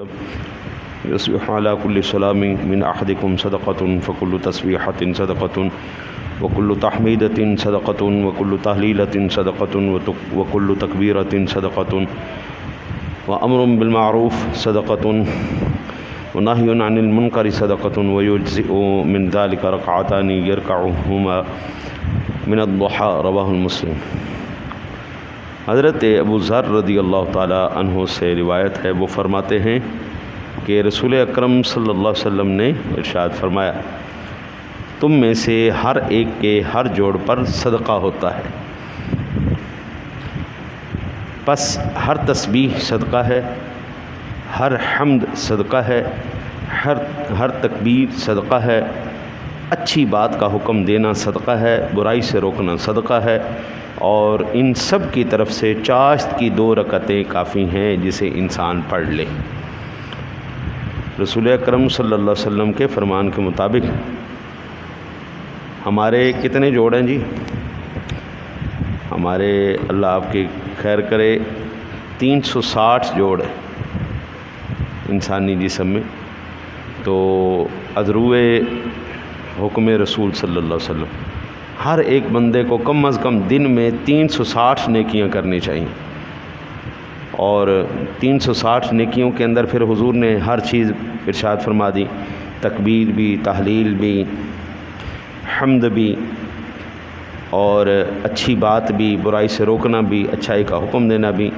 وسلم يصبح على كل سلام من أحدكم صدقة فكل تسبيحة صدقة وكل تحميدة صدقة وكل تهليلة صدقة وكل تكبيرة صدقة وأمر بالمعروف صدقة ونهي عن المنكر صدقة ويجزئ من ذلك ركعتان يركعهما من الضحى رواه مسلم۔ حضرت ابو ذر رضی اللہ تعالی عنہ سے روایت ہے، وہ فرماتے ہیں کہ رسول اکرم صلی اللہ علیہ وسلم نے ارشاد فرمایا، تم میں سے ہر ایک کے ہر جوڑ پر صدقہ ہوتا ہے، پس ہر تسبیح صدقہ ہے، ہر حمد صدقہ ہے، ہر تکبیر صدقہ ہے، اچھی بات کا حکم دینا صدقہ ہے، برائی سے روکنا صدقہ ہے، اور ان سب کی طرف سے چاشت کی 2 رکعتیں کافی ہیں جسے انسان پڑھ لے۔ رسول اکرم صلی اللہ علیہ وسلم کے فرمان کے مطابق ہمارے کتنے جوڑ ہیں جی؟ ہمارے اللہ آپ کی خیر کرے 360 جوڑ ہیں انسانی جسم میں۔ تو ادروئے حکم رسول صلی اللہ علیہ وسلم ہر ایک بندے کو کم از کم دن میں 360 نیکیاں کرنی چاہیے، اور 360 نیکیوں کے اندر پھر حضور نے ہر چیز ارشاد فرما دی، تکبیر بھی، تحلیل بھی، حمد بھی، اور اچھی بات بھی، برائی سے روکنا بھی، اچھائی کا حکم دینا بھی۔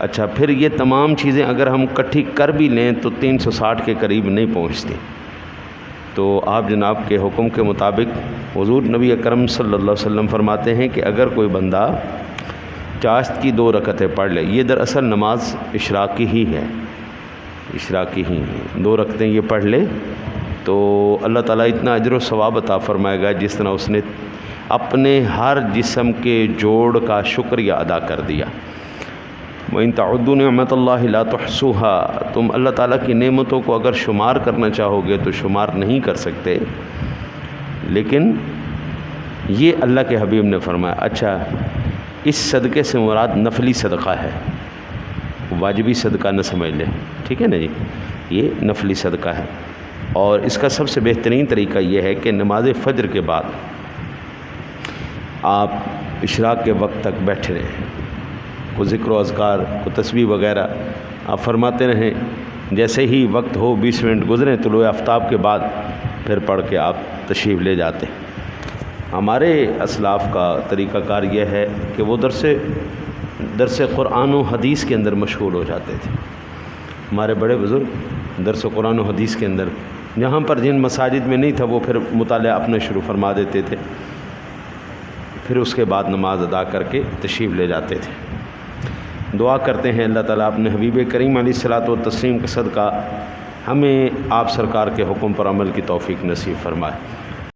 اچھا، پھر یہ تمام چیزیں اگر ہم اکٹھی کر بھی لیں تو 360 کے قریب نہیں پہنچتی۔ تو آپ جناب کے حکم کے مطابق حضور نبی اکرم صلی اللہ علیہ وسلم فرماتے ہیں کہ اگر کوئی بندہ چاشت کی 2 رکعتیں پڑھ لے، یہ دراصل نماز اشراقی ہی ہے، اشراقی ہی ہے، 2 رکعتیں یہ پڑھ لے تو اللہ تعالیٰ اتنا اجر و ثواب عطا فرمائے گا جس طرح اس نے اپنے ہر جسم کے جوڑ کا شکریہ ادا کر دیا۔ وَإِن تَعُدُّوا نِعْمَتَ اللَّهِ لَا تُحْصُوهَا، تم اللہ تعالیٰ کی نعمتوں کو اگر شمار کرنا چاہو گے تو شمار نہیں کر سکتے، لیکن یہ اللہ کے حبیب نے فرمایا۔ اچھا، اس صدقے سے مراد نفلی صدقہ ہے، واجبی صدقہ نہ سمجھ لیں، ٹھیک ہے نا جی، یہ نفلی صدقہ ہے۔ اور اس کا سب سے بہترین طریقہ یہ ہے کہ نماز فجر کے بعد آپ اشراق کے وقت تک بیٹھے رہیں، کو ذکر و اذکار، کو تسبیح وغیرہ آپ فرماتے رہیں، جیسے ہی وقت ہو 20 منٹ گزریں طلوع آفتاب کے بعد پھر پڑھ کے آپ تشریف لے جاتے ہیں۔ ہمارے اسلاف کا طریقہ کار یہ ہے کہ وہ درس قرآن و حدیث کے اندر مشغول ہو جاتے تھے۔ ہمارے بڑے بزرگ درس قرآن و حدیث کے اندر، جہاں پر جن مساجد میں نہیں تھا وہ پھر مطالعہ اپنا شروع فرما دیتے تھے، پھر اس کے بعد نماز ادا کر کے تشریف لے جاتے تھے۔ دعا کرتے ہیں اللہ تعالیٰ اپنے حبیب کریم علیہ الصلاۃ والتسلیم کے صدقہ ہمیں آپ سرکار کے حکم پر عمل کی توفیق نصیب فرمائے۔